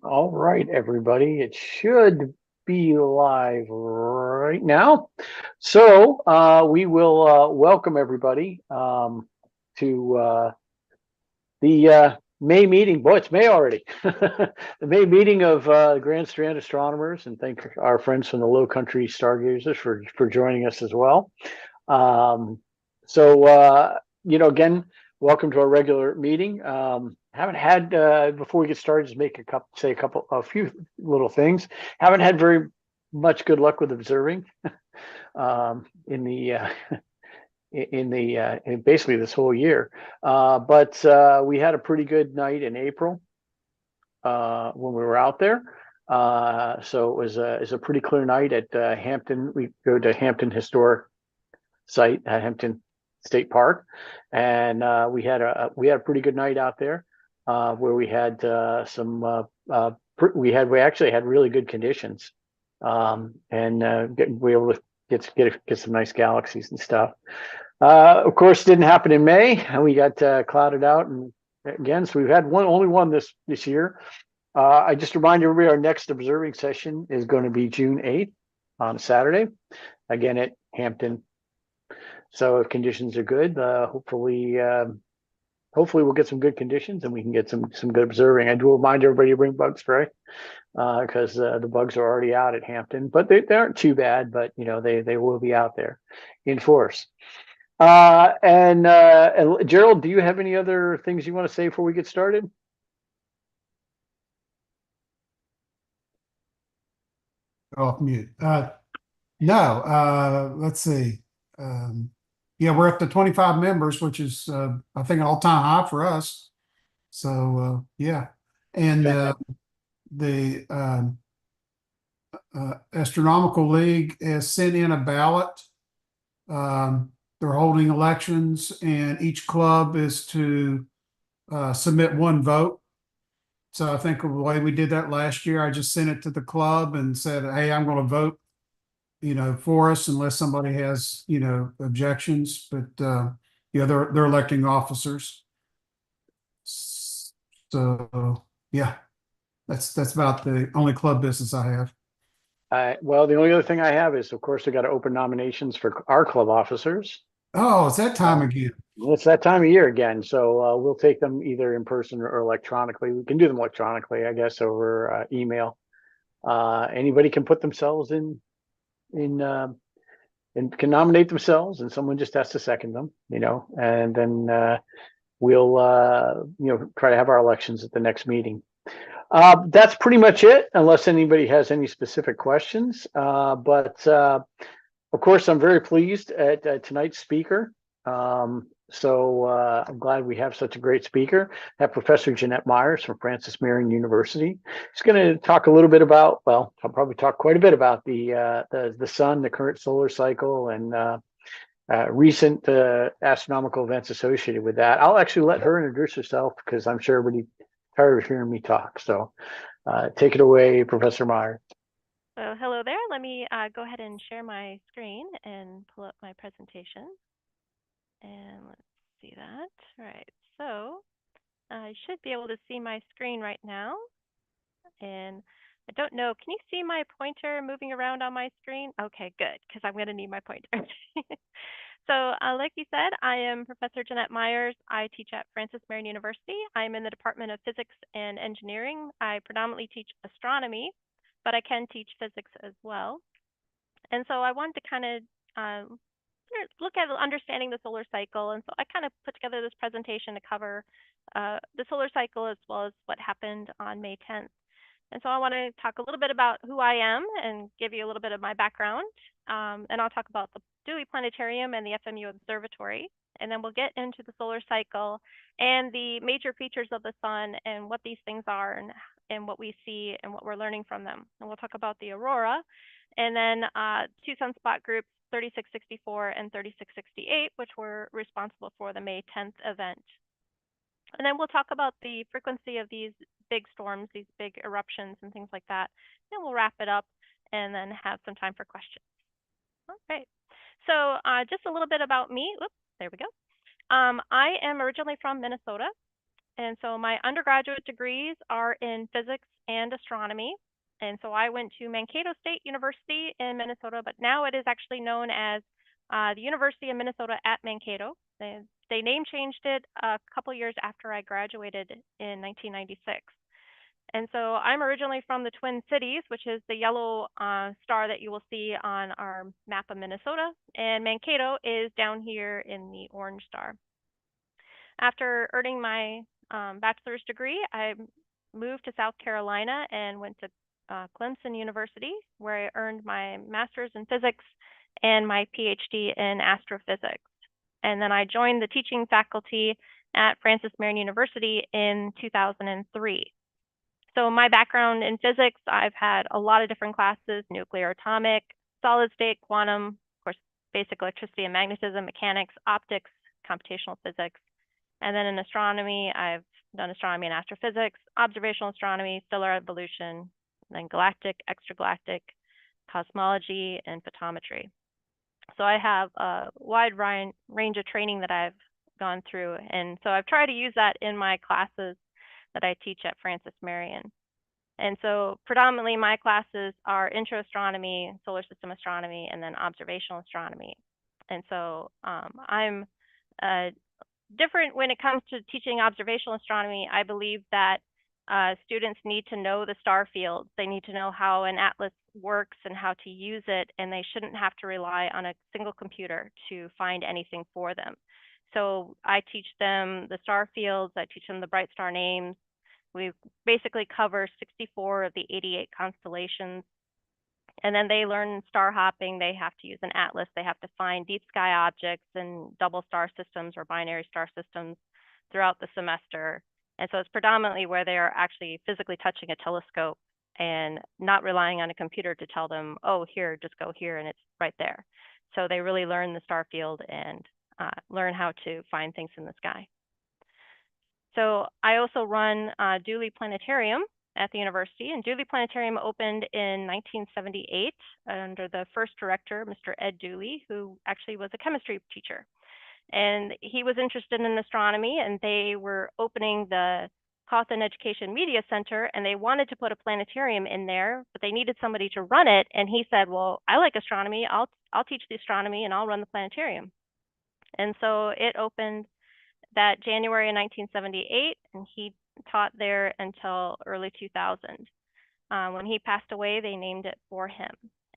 All right, everybody. It should be live right now. So we will welcome everybody to the May meeting. Boy, it's May already. The May meeting of the Grand Strand Astronomers, and thank our friends from the Low Country Stargazers for joining us as well. Um, again, welcome to our regular meeting. Haven't had before we get started, just make a few little things. Haven't had very much good luck with observing in the in basically this whole year. But we had a pretty good night in April when we were out there. So it was a pretty clear night at Hampton. We go to Hampton Historic Site at Hampton State Park, and we had a pretty good night out there where we had we actually had really good conditions, and we were able to get some nice galaxies and stuff. Of course, didn't happen in May, and we got clouded out, and again, so we've had only one this year. I just remind everybody our next observing session is going to be June 8th on Saturday, again at Hampton. So if conditions are good, hopefully we'll get some good conditions and we can get some good observing. I do remind everybody to bring bug spray because the bugs are already out at Hampton, but they aren't too bad. But they will be out there in force. And Gerald, do you have any other things you want to say before we get started? Off mute. No, let's see. Yeah, we're up to 25 members, which is, I think, an all-time high for us. So, yeah. And the Astronomical League has sent in a ballot. They're holding elections, and each club is to submit one vote. So I think the way we did that last year, I just sent it to the club and said, "Hey, I'm going to vote, for us unless somebody has, objections." But they're electing officers. So yeah, that's about the only club business I have. Well, the only other thing I have is, of course, we got to open nominations for our club officers. Oh, it's that time Uh, again. it's that time of year again, so we'll take them either in person or electronically. We can do them electronically, I guess, over email. Anybody can put themselves in and can nominate themselves, and someone just has to second them, and then we'll try to have our elections at the next meeting. That's pretty much it, unless anybody has any specific questions. But of course, I'm very pleased at tonight's speaker. I'm glad we have such a great speaker. Have Professor Jeanette Myers from Francis Marion University. She's going to talk a little bit about, well, I'll probably talk quite a bit about the sun, the current solar cycle, and recent astronomical events associated with that. I'll actually let her introduce herself because I'm sure everybody tired of hearing me talk. So take it away, Professor Myers. So hello there. Let me go ahead and share my screen and pull up my presentation. And let's see that. All right. So I should be able to see my screen right now. And I don't know, can you see my pointer moving around on my screen? Okay, good, because I'm going to need my pointer. So like you said, I am Professor Jeanette Myers. I teach at Francis Marion University. I'm in the Department of Physics and Engineering. I predominantly teach astronomy, but I can teach physics as well. And so I wanted to kind of look at understanding the solar cycle. And so I kind of put together this presentation to cover the solar cycle as well as what happened on May 10th. And so I want to talk a little bit about who I am and give you a little bit of my background. And I'll talk about the Dewey Planetarium and the FMU Observatory. And then we'll get into the solar cycle and the major features of the sun and what these things are and what we see and what we're learning from them. And we'll talk about the aurora and then two sunspot groups, 3664 and 3668, which were responsible for the May 10th event. And then we'll talk about the frequency of these big storms, these big eruptions and things like that. Then we'll wrap it up and then have some time for questions. All right. So just a little bit about me. Oops, there we go. I am originally from Minnesota. And so my undergraduate degrees are in physics and astronomy. And so I went to Mankato State University in Minnesota, but now it is actually known as the University of Minnesota at Mankato. They name changed it a couple years after I graduated in 1996. And so I'm originally from the Twin Cities, which is the yellow star that you will see on our map of Minnesota. And Mankato is down here in the orange star. After earning my bachelor's degree, I moved to South Carolina and went to Clemson University, where I earned my master's in physics and my PhD in astrophysics. And then I joined the teaching faculty at Francis Marion University in 2003. So my background in physics, I've had a lot of different classes: nuclear, atomic, solid state, quantum, of course, basic electricity and magnetism, mechanics, optics, computational physics. And then in astronomy, I've done astronomy and astrophysics, observational astronomy, stellar evolution, then galactic, extragalactic, cosmology, and photometry. So I have a wide range of training that I've gone through. And so I've tried to use that in my classes that I teach at Francis Marion. And so predominantly my classes are intro astronomy, solar system astronomy, and then observational astronomy. And so I'm different when it comes to teaching observational astronomy. I believe that students need to know the star fields. They need to know how an atlas works and how to use it, and they shouldn't have to rely on a single computer to find anything for them. So I teach them the star fields, I teach them the bright star names. We basically cover 64 of the 88 constellations. And then they learn star hopping. They have to use an atlas. They have to find deep sky objects and double star systems or binary star systems throughout the semester. And so it's predominantly where they are actually physically touching a telescope and not relying on a computer to tell them, oh, here, just go here, and it's right there. So they really learn the star field and learn how to find things in the sky. So I also run Dooley Planetarium at the university, and Dooley Planetarium opened in 1978 under the first director, Mr. Ed Dooley, who actually was a chemistry teacher. And he was interested in astronomy, and they were opening the Cawthon Education Media Center, and they wanted to put a planetarium in there, but they needed somebody to run it. And he said, well, I like astronomy. I'll teach the astronomy and I'll run the planetarium. And so it opened that January in 1978, and he taught there until early 2000. When he passed away, they named it for him.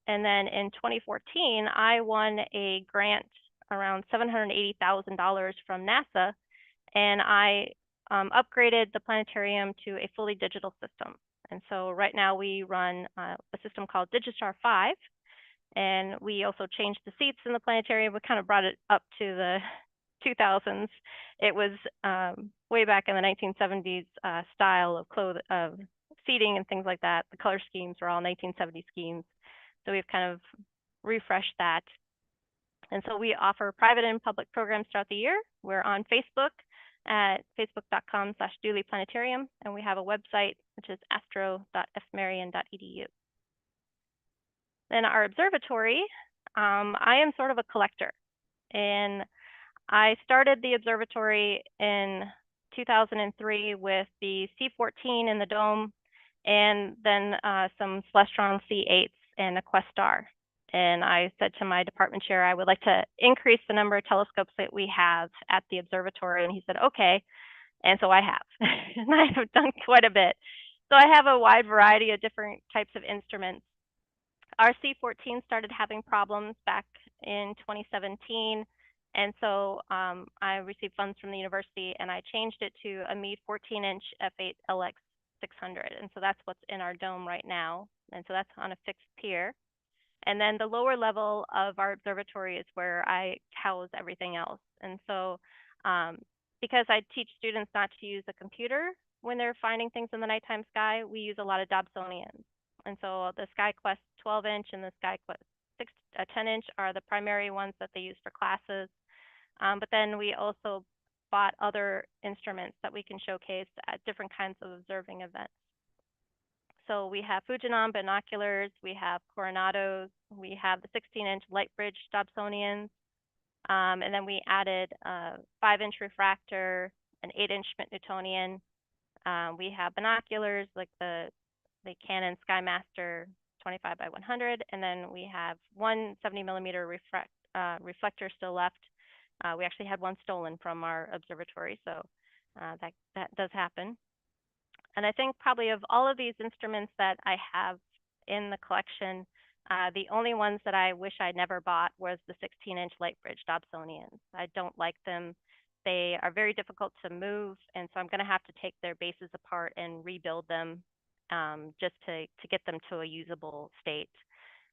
And then in 2014, I won a grant around $780,000 from NASA, and I upgraded the planetarium to a fully digital system. And so right now we run a system called Digistar 5, and we also changed the seats in the planetarium. We kind of brought it up to the 2000s. It was way back in the 1970s style of seating and things like that. The color schemes were all 1970 schemes. So we've kind of refreshed that. And so we offer private and public programs throughout the year. We're on Facebook at facebook.com/Dooley Planetarium, and we have a website, which is astro.fmarion.edu. Then our observatory, I am sort of a collector, and I started the observatory in 2003 with the C14 in the dome, and then some Celestron C8s and a Questar. And I said to my department chair, I would like to increase the number of telescopes that we have at the observatory. And he said, okay. And so I have, and I have done quite a bit. So I have a wide variety of different types of instruments. Our C14 started having problems back in 2017. And so I received funds from the university, and I changed it to a Meade 14-inch F8 LX 600. And so that's what's in our dome right now. And so that's on a fixed pier. And then the lower level of our observatory is where I house everything else. And so because I teach students not to use a computer when they're finding things in the nighttime sky, we use a lot of Dobsonians. And so the SkyQuest 12-inch and the SkyQuest 10-inch are the primary ones that they use for classes. But then we also bought other instruments that we can showcase at different kinds of observing events. So we have Fujinon binoculars, we have Coronados, we have the 16-inch light bridge Dobsonians, and then we added a 5-inch refractor, an 8-inch Schmidt-Newtonian. We have binoculars like the Canon SkyMaster 25 by 100, and then we have one 70mm reflector still left. We actually had one stolen from our observatory, so that does happen. And I think probably of all of these instruments that I have in the collection, the only ones that I wish I'd never bought was the 16-inch light-bridge Dobsonians. I don't like them. They are very difficult to move, and so I'm going to have to take their bases apart and rebuild them just to get them to a usable state.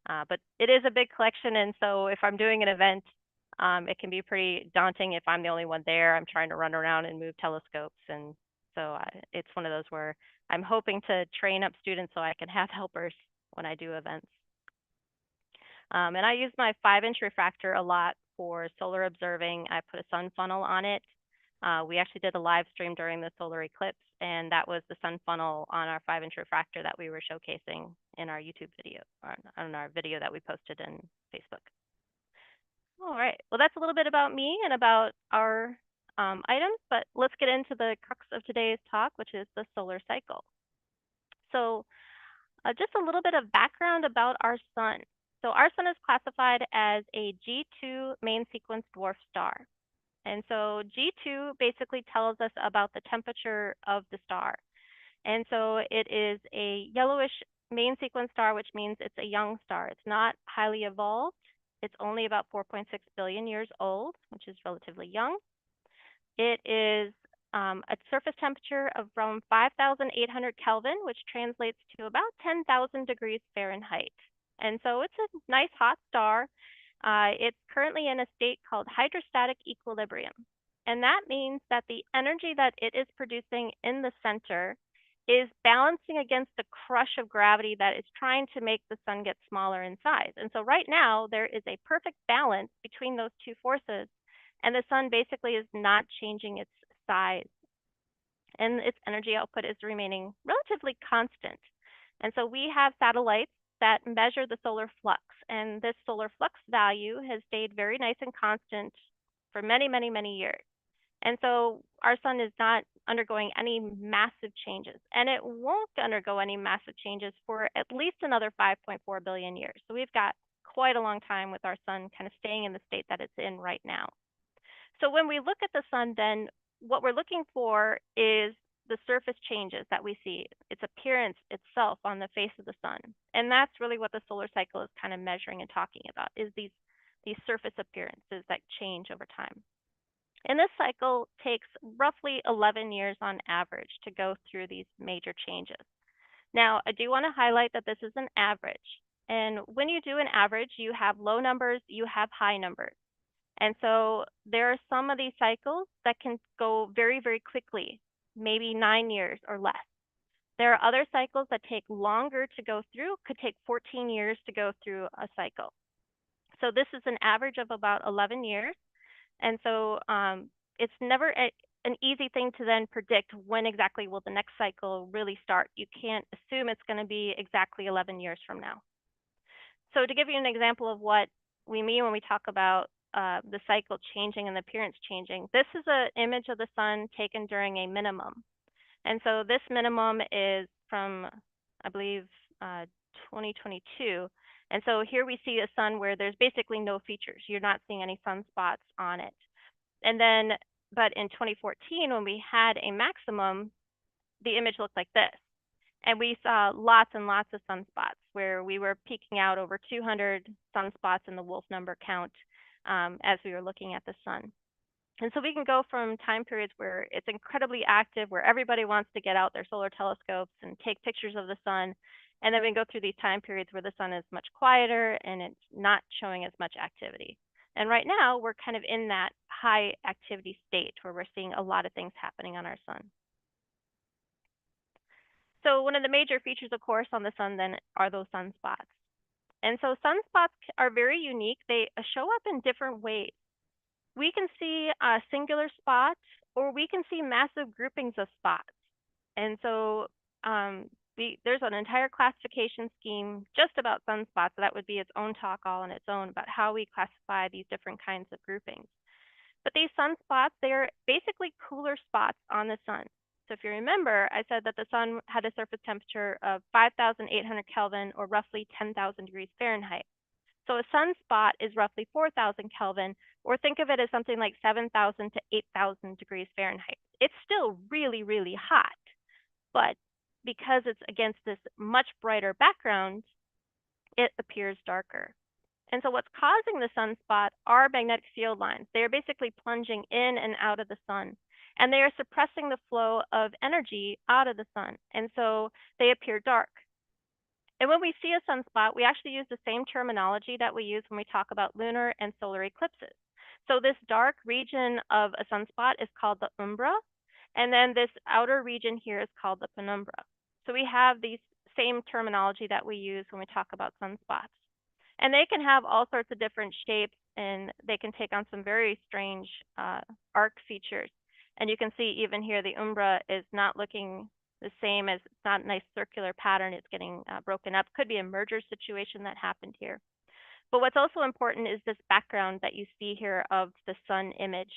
But it is a big collection, and so if I'm doing an event, it can be pretty daunting if I'm the only one there. I'm trying to run around and move telescopes, and so it's one of those where I'm hoping to train up students so I can have helpers when I do events. And I use my 5-inch refractor a lot for solar observing. I put a sun funnel on it. We actually did a live stream during the solar eclipse, and that was the sun funnel on our 5-inch refractor that we were showcasing in our YouTube video, or on our video that we posted in Facebook. All right, well, that's a little bit about me and about our items, but let's get into the crux of today's talk, which is the solar cycle. So just a little bit of background about our sun. So our sun is classified as a G2 main sequence dwarf star. And so G2 basically tells us about the temperature of the star. And so it is a yellowish main sequence star, which means it's a young star. It's not highly evolved. It's only about 4.6 billion years old, which is relatively young. It is a surface temperature of around 5,800 Kelvin, which translates to about 10,000 degrees Fahrenheit. And so it's a nice hot star. It's currently in a state called hydrostatic equilibrium. And that means that the energy that it is producing in the center is balancing against the crush of gravity that is trying to make the sun get smaller in size. And so right now, there is a perfect balance between those two forces, and the sun basically is not changing its size. And its energy output is remaining relatively constant. And so we have satellites that measure the solar flux, and this solar flux value has stayed very nice and constant for many, many, many years. And so our sun is not undergoing any massive changes, and it won't undergo any massive changes for at least another 5.4 billion years. So we've got quite a long time with our sun kind of staying in the state that it's in right now. So when we look at the sun, then what we're looking for is the surface changes that we see, its appearance itself on the face of the sun. And that's really what the solar cycle is kind of measuring and talking about, is these surface appearances that change over time. And this cycle takes roughly 11 years on average to go through these major changes. Now, I do want to highlight that this is an average. And when you do an average, you have low numbers, you have high numbers. And so there are some of these cycles that can go very, very quickly, maybe 9 years or less. There are other cycles that take longer to go through, could take 14 years to go through a cycle. So this is an average of about 11 years. And so it's never an easy thing to then predict when exactly will the next cycle really start. You can't assume it's going to be exactly 11 years from now. So to give you an example of what we mean when we talk about the cycle changing and the appearance changing, this is an image of the sun taken during a minimum. And so this minimum is from, I believe, 2022. And so here we see a sun where there's basically no features. You're not seeing any sunspots on it. And then, but in 2014, when we had a maximum, the image looked like this. And we saw lots and lots of sunspots where we were peaking out over 200 sunspots in the Wolf number count as we were looking at the sun. And so we can go from time periods where it's incredibly active, where everybody wants to get out their solar telescopes and take pictures of the sun. And then we can go through these time periods where the sun is much quieter and it's not showing as much activity. And right now, we're kind of in that high activity state where we're seeing a lot of things happening on our sun. So one of the major features, of course, on the sun then are those sunspots. And so sunspots are very unique. They show up in different ways. We can see a singular spot, or we can see massive groupings of spots. And so there's an entire classification scheme just about sunspots. So that would be its own talk all on its own about how we classify these different kinds of groupings. But these sunspots, they're basically cooler spots on the sun. So if you remember, I said that the sun had a surface temperature of 5,800 Kelvin, or roughly 10,000 degrees Fahrenheit. So a sunspot is roughly 4,000 Kelvin, or think of it as something like 7,000 to 8,000 degrees Fahrenheit. It's still really, really hot, but because it's against this much brighter background, it appears darker. And so what's causing the sunspot are magnetic field lines. They are basically plunging in and out of the sun, and they are suppressing the flow of energy out of the sun. And so they appear dark. And when we see a sunspot, we actually use the same terminology that we use when we talk about lunar and solar eclipses. So this dark region of a sunspot is called the umbra, and then this outer region here is called the penumbra. So we have these same terminology that we use when we talk about sunspots. And they can have all sorts of different shapes, and they can take on some very strange arc features. And you can see even here the umbra is not looking the same, as it's not a nice circular pattern. It's getting broken up. Could be a merger situation that happened here. But what's also important is this background that you see here of the sun image.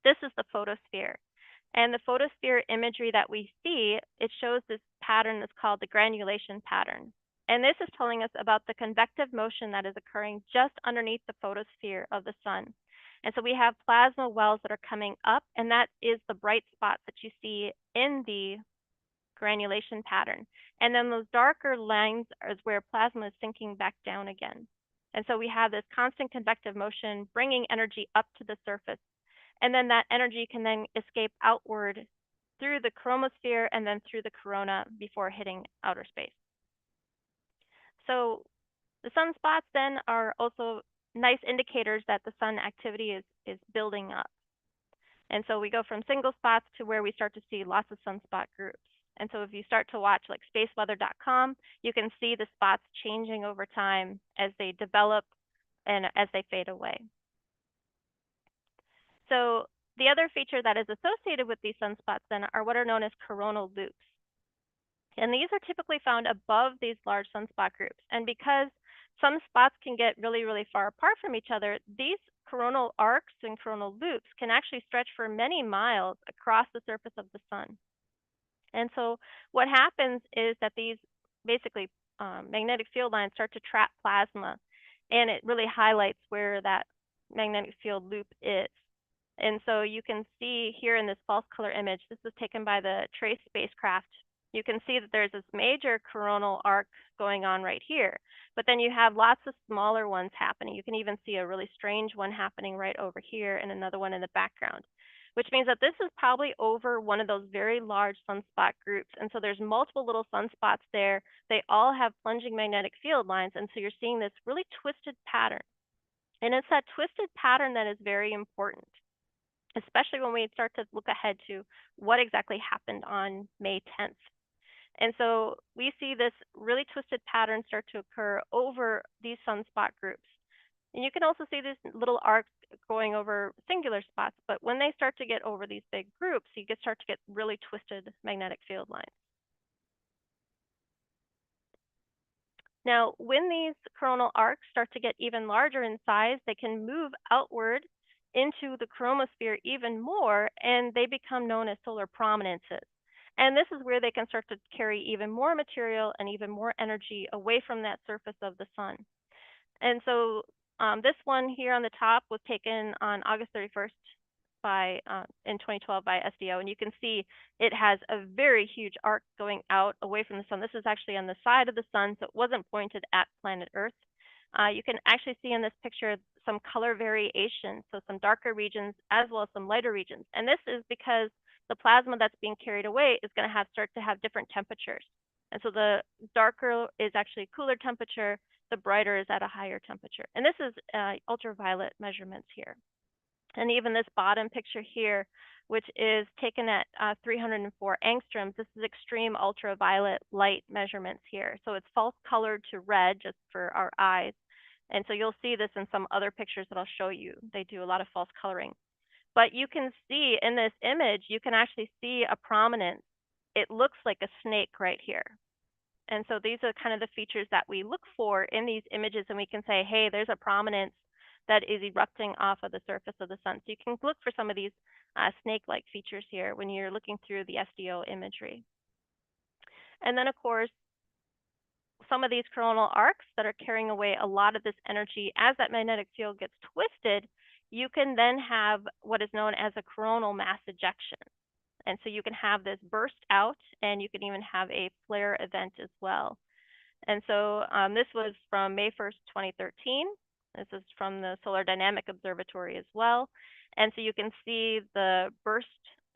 This is the photosphere. And the photosphere imagery that we see, it shows this pattern that's called the granulation pattern. And this is telling us about the convective motion that is occurring just underneath the photosphere of the sun. And so we have plasma wells that are coming up, and that is the bright spot that you see in the granulation pattern. And then those darker lines is where plasma is sinking back down again. And so we have this constant convective motion bringing energy up to the surface. And then that energy can then escape outward through the chromosphere and then through the corona before hitting outer space. So the sunspots then are also nice indicators that the sun activity is building up. And so we go from single spots to where we start to see lots of sunspot groups. And so if you start to watch like spaceweather.com, you can see the spots changing over time as they develop and as they fade away. So the other feature that is associated with these sunspots then are what are known as coronal loops. And these are typically found above these large sunspot groups. And because some spots can get really, really far apart from each other, these coronal arcs and coronal loops can actually stretch for many miles across the surface of the sun. And so what happens is that these basically magnetic field lines start to trap plasma, and it really highlights where that magnetic field loop is. And so you can see here in this false color image, this was taken by the TRACE spacecraft. You can see that there's this major coronal arc going on right here, but then you have lots of smaller ones happening. You can even see a really strange one happening right over here and another one in the background, which means that this is probably over one of those very large sunspot groups. And so there's multiple little sunspots there. They all have plunging magnetic field lines, and so you're seeing this really twisted pattern. And it's that twisted pattern that is very important, especially when we start to look ahead to what exactly happened on May 10th. And so we see this really twisted pattern start to occur over these sunspot groups. And you can also see these little arcs going over singular spots, but when they start to get over these big groups, you start to get really twisted magnetic field lines. Now, when these coronal arcs start to get even larger in size, they can move outward into the chromosphere even more, and they become known as solar prominences. And this is where they can start to carry even more material and even more energy away from that surface of the sun. And so this one here on the top was taken on August 31st in 2012 by SDO, and you can see it has a very huge arc going out away from the sun. This is actually on the side of the sun, so it wasn't pointed at planet Earth. You can actually see in this picture some color variation, so some darker regions as well as some lighter regions. And this is because the plasma that's being carried away is going to start to have different temperatures. And so the darker is actually cooler temperature, the brighter is at a higher temperature. And this is ultraviolet measurements here. And even this bottom picture here, which is taken at 304 angstroms, this is extreme ultraviolet light measurements here. So it's false colored to red just for our eyes. And so you'll see this in some other pictures that I'll show you. They do a lot of false coloring. But you can see in this image, you can actually see a prominence. It looks like a snake right here. And so these are kind of the features that we look for in these images, and we can say, hey, there's a prominence that is erupting off of the surface of the sun. So you can look for some of these snake-like features here when you're looking through the SDO imagery. And then, of course, some of these coronal arcs that are carrying away a lot of this energy as that magnetic field gets twisted, you can then have what is known as a coronal mass ejection. And so you can have this burst out, and you can even have a flare event as well. And so this was from May 1st, 2013. This is from the Solar Dynamic Observatory as well. And so you can see the burst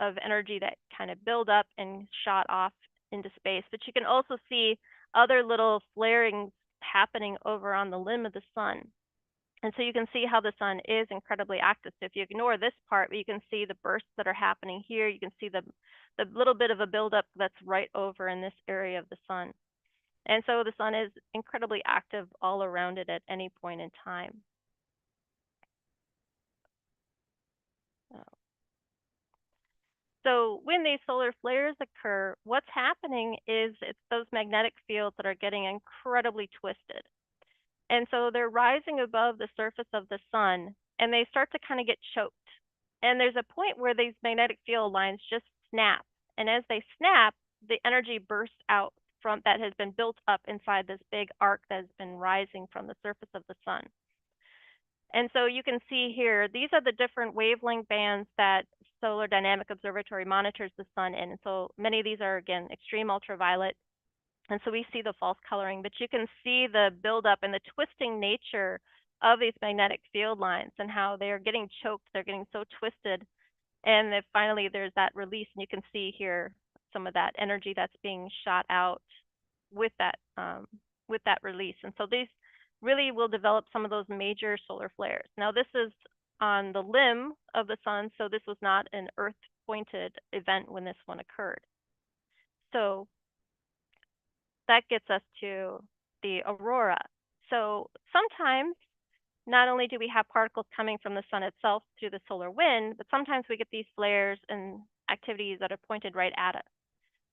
of energy that kind of build up and shot off into space. But you can also see other little flarings happening over on the limb of the sun. And so you can see how the sun is incredibly active. So if you ignore this part, you can see the bursts that are happening here. You can see the little bit of a buildup that's right over in this area of the sun. And so the sun is incredibly active all around it at any point in time. So when these solar flares occur, what's happening is it's those magnetic fields that are getting incredibly twisted. And so they're rising above the surface of the sun, and they start to kind of get choked. And there's a point where these magnetic field lines just snap. And as they snap, the energy bursts out from that has been built up inside this big arc that has been rising from the surface of the sun. And so you can see here, these are the different wavelength bands that Solar Dynamic Observatory monitors the sun in. And so many of these are, again, extreme ultraviolet. And so we see the false coloring, but you can see the buildup and the twisting nature of these magnetic field lines and how they're getting choked, they're getting so twisted. And then finally there's that release, and you can see here some of that energy that's being shot out with that release. And so these really will develop some of those major solar flares. Now this is on the limb of the sun, so this was not an Earth-pointed event when this one occurred. So that gets us to the aurora. So sometimes not only do we have particles coming from the sun itself through the solar wind, but sometimes we get these flares and activities that are pointed right at us.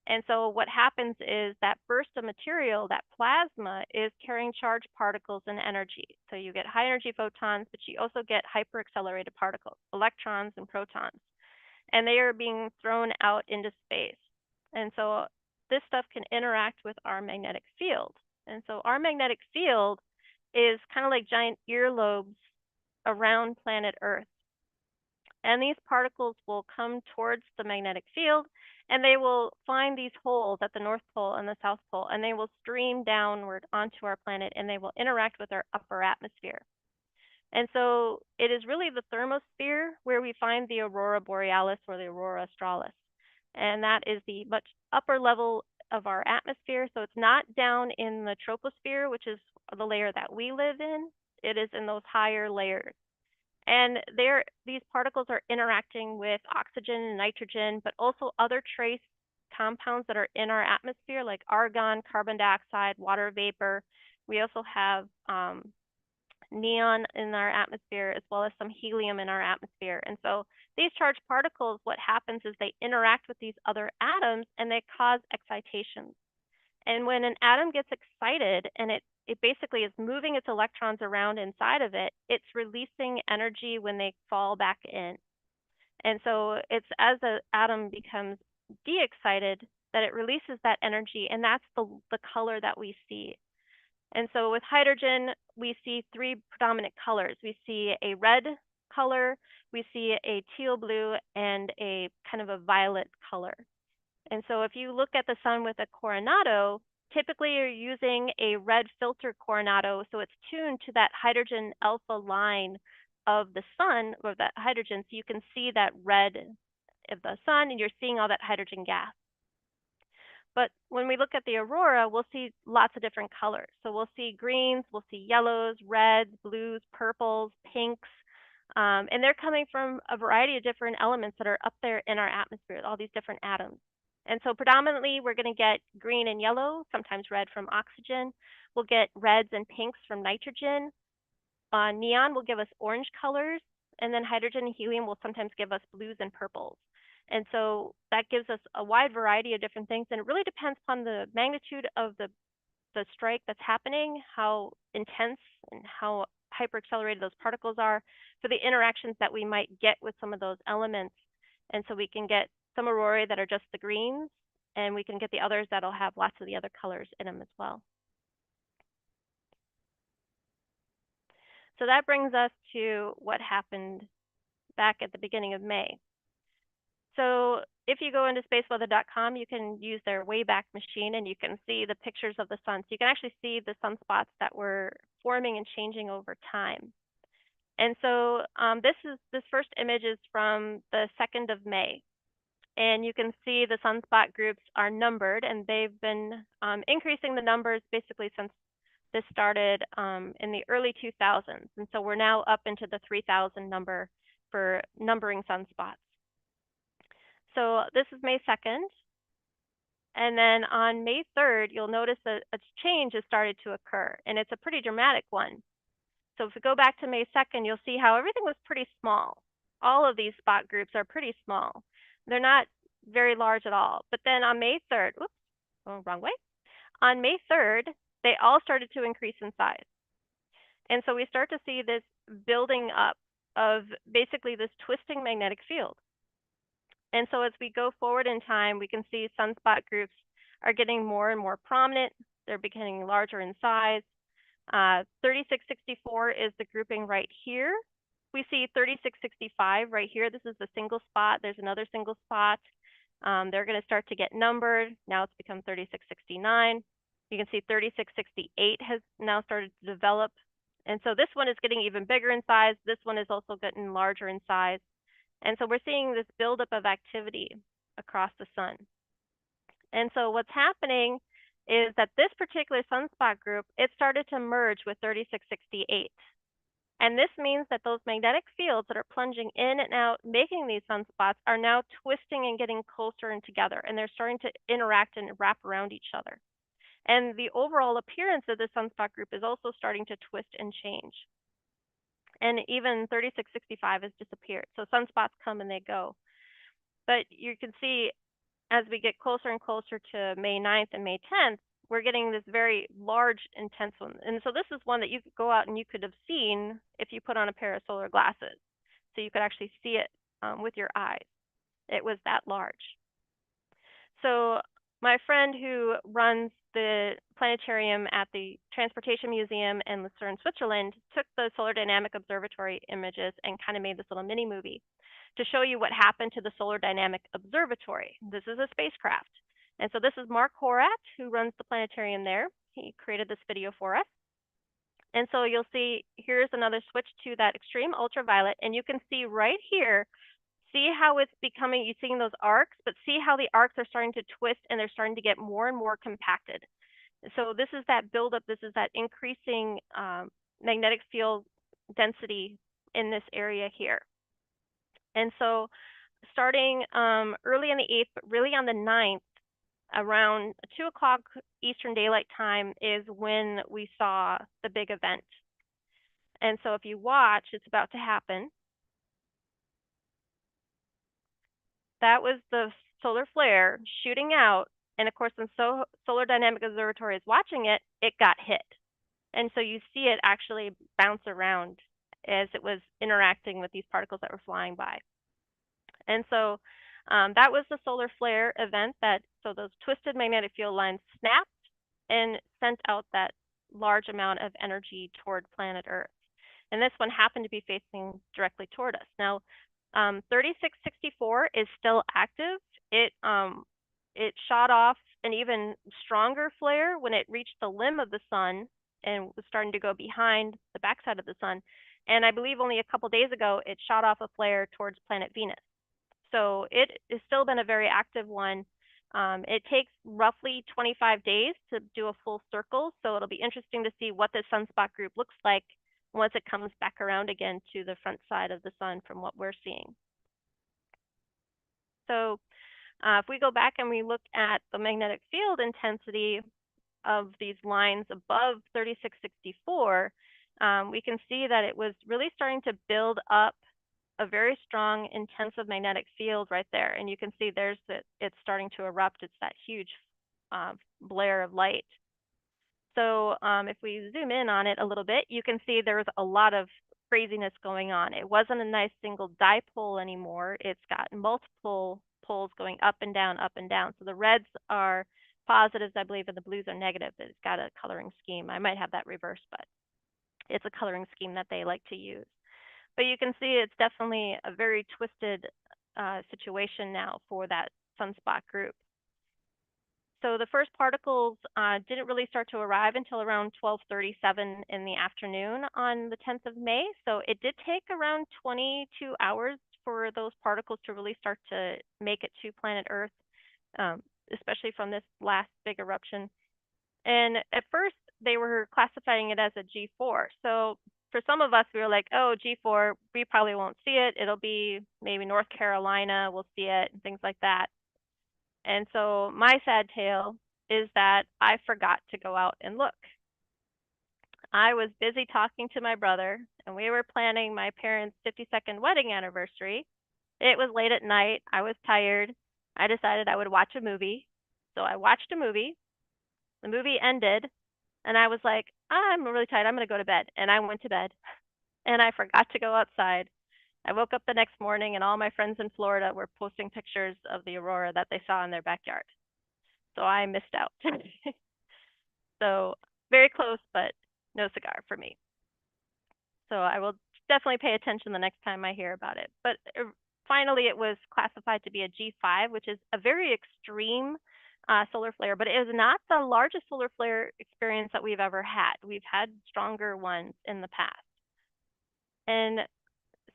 And so what happens is that burst of material, that plasma, is carrying charged particles and energy. So you get high energy photons, but you also get hyperaccelerated particles, electrons and protons. And they are being thrown out into space. And so this stuff can interact with our magnetic field. And so our magnetic field is kind of like giant earlobes around planet Earth. And these particles will come towards the magnetic field, and they will find these holes at the North Pole and the South Pole, and they will stream downward onto our planet, and they will interact with our upper atmosphere. And so it is really the thermosphere where we find the aurora borealis or the aurora australis. And that is the much upper level of our atmosphere. So it's not down in the troposphere, which is the layer that we live in. It is in those higher layers. And these particles are interacting with oxygen and nitrogen, but also other trace compounds that are in our atmosphere, like argon, carbon dioxide, water vapor. We also have neon in our atmosphere, as well as some helium in our atmosphere. And so these charged particles, what happens is they interact with these other atoms, and they cause excitations. And when an atom gets excited and it basically is moving its electrons around inside of it, it's releasing energy when they fall back in. And so it's as the atom becomes de-excited that it releases that energy, and that's the color that we see. And so with hydrogen, we see three predominant colors. We see a red color, we see a teal blue, and a kind of a violet color. And so if you look at the sun with a coronado, typically you're using a red filter coronado, so it's tuned to that hydrogen alpha line of the sun, or that hydrogen, so you can see that red of the sun, and you're seeing all that hydrogen gas. But when we look at the aurora, we'll see lots of different colors. So we'll see greens, we'll see yellows, reds, blues, purples, pinks, and they're coming from a variety of different elements that are up there in our atmosphere, all these different atoms. And so predominantly, we're going to get green and yellow, sometimes red from oxygen. We'll get reds and pinks from nitrogen. Neon will give us orange colors, and then hydrogen and helium will sometimes give us blues and purples. And so that gives us a wide variety of different things, and it really depends upon the magnitude of the strike that's happening, how intense and how hyperaccelerated those particles are, for the interactions that we might get with some of those elements. And so we can get some aurorae that are just the greens, and we can get the others that'll have lots of the other colors in them as well. So that brings us to what happened back at the beginning of May. So if you go into spaceweather.com, you can use their Wayback Machine, and you can see the pictures of the sun. So you can actually see the sunspots that were forming and changing over time. And so this first image is from the 2nd of May. And you can see the sunspot groups are numbered, and they've been increasing the numbers basically since this started in the early 2000s. And so we're now up into the 3,000 number for numbering sunspots. So this is May 2nd. And then on May 3rd, you'll notice that a change has started to occur, and it's a pretty dramatic one. So if we go back to May 2nd, you'll see how everything was pretty small. All of these spot groups are pretty small. They're not very large at all. But then on May 3rd, oops, going wrong way. On May 3rd, they all started to increase in size. And so we start to see this building up of basically this twisting magnetic field. And so as we go forward in time, we can see sunspot groups are getting more and more prominent. They're becoming larger in size. 3664 is the grouping right here. We see 3665 right here. This is the single spot. There's another single spot. They're going to start to get numbered. Now it's become 3669. You can see 3668 has now started to develop. And so this one is getting even bigger in size. This one is also getting larger in size. And so we're seeing this buildup of activity across the sun. And so what's happening is that this particular sunspot group, it started to merge with 3668. And this means that those magnetic fields that are plunging in and out, making these sunspots, are now twisting and getting closer and together, and they're starting to interact and wrap around each other. And the overall appearance of the sunspot group is also starting to twist and change. And even 3665 has disappeared. So sunspots come and they go. But you can see as we get closer and closer to May 9th and May 10th, we're getting this very large, intense one. And so this is one that you could go out and you could have seen if you put on a pair of solar glasses. So you could actually see it with your eyes. It was that large. So my friend who runs the planetarium at the Transportation Museum in Lucerne, Switzerland, took the Solar Dynamic Observatory images and kind of made this little mini movie to show you what happened to the Solar Dynamic Observatory. This is a spacecraft. And so this is Mark Horat, who runs the planetarium there. He created this video for us. And so you'll see, here's another switch to that extreme ultraviolet, and you can see right here, see how it's becoming, you're seeing those arcs, but see how the arcs are starting to twist and they're starting to get more and more compacted. So this is that buildup, this is that increasing magnetic field density in this area here. And so starting early on the 8th, but really on the 9th, around 2 o'clock Eastern Daylight Time is when we saw the big event. And so if you watch, it's about to happen. That was the solar flare shooting out. And of course, when Solar Dynamic Observatory is watching it, it got hit. And so you see it actually bounce around as it was interacting with these particles that were flying by. And so that was the solar flare event so those twisted magnetic field lines snapped and sent out that large amount of energy toward planet Earth. And this one happened to be facing directly toward us. Now, 3664 is still active. It shot off an even stronger flare when it reached the limb of the sun and was starting to go behind the backside of the sun. And I believe only a couple days ago, it shot off a flare towards planet Venus. So it has still been a very active one. It takes roughly 25 days to do a full circle. So it'll be interesting to see what the sunspot group looks like once it comes back around again to the front side of the sun from what we're seeing. So if we go back and we look at the magnetic field intensity of these lines above 3664, we can see that it was really starting to build up a very strong, intensive magnetic field right there. And you can see it's starting to erupt. It's that huge blare of light. so if we zoom in on it a little bit, you can see there's a lot of craziness going on. It wasn't a nice single dipole anymore. It's got multiple poles going up and down, up and down. So the reds are positives, I believe, and the blues are negatives. It's got a coloring scheme. I might have that reversed, but it's a coloring scheme that they like to use. But you can see it's definitely a very twisted situation now for that sunspot group. So the first particles didn't really start to arrive until around 12:37 in the afternoon on the 10th of May. So it did take around 22 hours for those particles to really start to make it to planet Earth, especially from this last big eruption. And at first, they were classifying it as a G4. So for some of us, we were like, oh, G4, we probably won't see it. It'll be maybe North Carolina, we'll see it, and things like that. And so my sad tale is that I forgot to go out and look. I was busy talking to my brother, and we were planning my parents' 52nd wedding anniversary. It was late at night. I was tired. I decided I would watch a movie. So I watched a movie. The movie ended, and I was like, I'm really tired. I'm going to go to bed. And I went to bed, and I forgot to go outside. I woke up the next morning, and all my friends in Florida were posting pictures of the aurora that they saw in their backyard. So I missed out. So very close, but no cigar for me. So I will definitely pay attention the next time I hear about it. But finally, it was classified to be a G5, which is a very extreme solar flare, but it is not the largest solar flare experience that we've ever had. We've had stronger ones in the past. And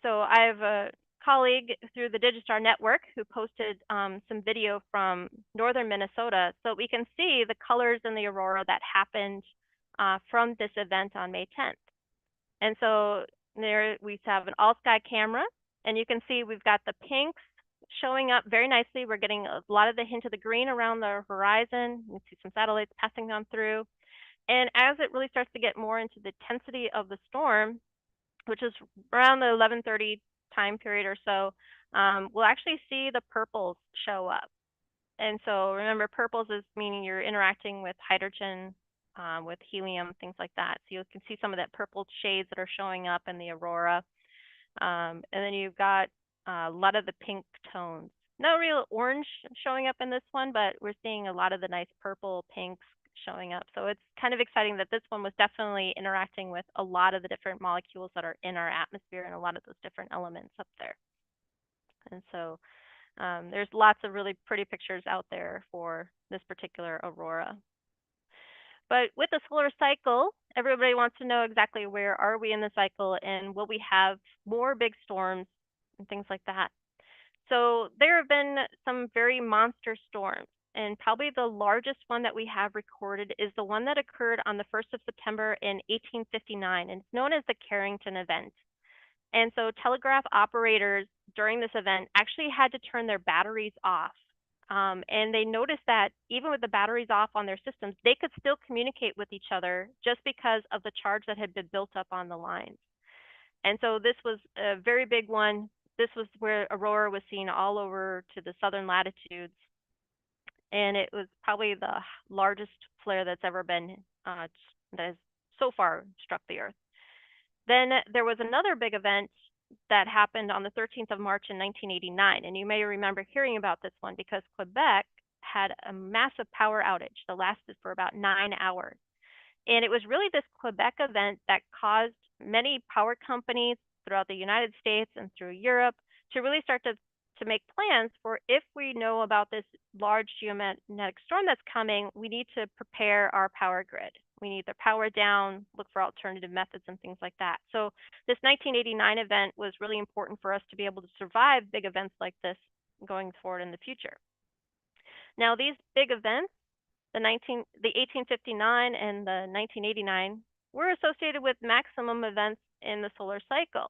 so I have a colleague through the Digistar network who posted some video from northern Minnesota, so we can see the colors in the aurora that happened from this event on May 10th. And so there we have an all-sky camera, and you can see we've got the pinks showing up very nicely. We're getting a lot of the hint of the green around the horizon. You can see some satellites passing on through. And as it really starts to get more into the intensity of the storm, which is around the 11:30 time period or so, we'll actually see the purples show up. And so remember, purples is meaning you're interacting with hydrogen, with helium, things like that. So you can see some of that purple shades that are showing up in the aurora. And then you've got a lot of the pink tones. No real orange showing up in this one, but we're seeing a lot of the nice purple pinks showing up. So it's kind of exciting that this one was definitely interacting with a lot of the different molecules that are in our atmosphere and a lot of those different elements up there. And so there's lots of really pretty pictures out there for this particular aurora. But with the solar cycle, everybody wants to know exactly where are we in the cycle and will we have more big storms and things like that. So there have been some very monster storms, and probably the largest one that we have recorded is the one that occurred on the 1st of September in 1859, and it's known as the Carrington event. And so telegraph operators during this event actually had to turn their batteries off. And they noticed that even with the batteries off on their systems, they could still communicate with each other just because of the charge that had been built up on the lines. And so this was a very big one. This was where aurora was seen all over to the southern latitudes. And it was probably the largest flare that's ever been, that has so far struck the Earth. Then there was another big event that happened on the 13th of March in 1989. And you may remember hearing about this one because Quebec had a massive power outage that lasted for about 9 hours. And it was really this Quebec event that caused many power companies throughout the United States and through Europe to really start to make plans for if we know about this large geomagnetic storm that's coming, we need to prepare our power grid. We need to power down, look for alternative methods and things like that. So this 1989 event was really important for us to be able to survive big events like this going forward in the future. Now these big events, the 1859 and the 1989, were associated with maximum events in the solar cycle.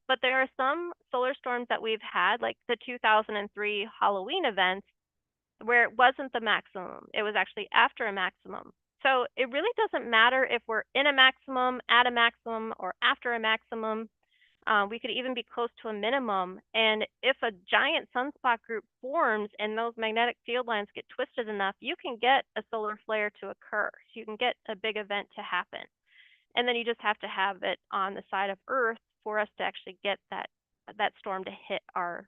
But there are some solar storms that we've had, like the 2003 Halloween event, where it wasn't the maximum. It was actually after a maximum. So it really doesn't matter if we're in a maximum, at a maximum, or after a maximum. We could even be close to a minimum. And if a giant sunspot group forms and those magnetic field lines get twisted enough, you can get a solar flare to occur. So you can get a big event to happen. And then you just have to have it on the side of Earth for us to actually get that storm to hit our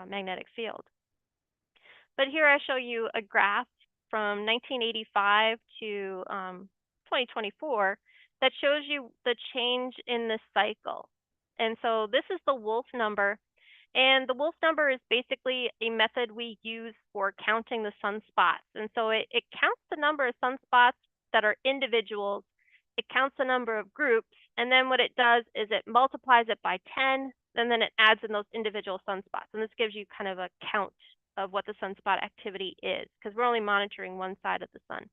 magnetic field. But here I show you a graph from 1985 to 2024 that shows you the change in this cycle. And so this is the Wolf number. And the Wolf number is basically a method we use for counting the sunspots. And so it counts the number of sunspots that are individuals. It counts the number of groups. And then what it does is it multiplies it by 10, and then it adds in those individual sunspots. And this gives you kind of a count of what the sunspot activity is, because we're only monitoring one side of the sun.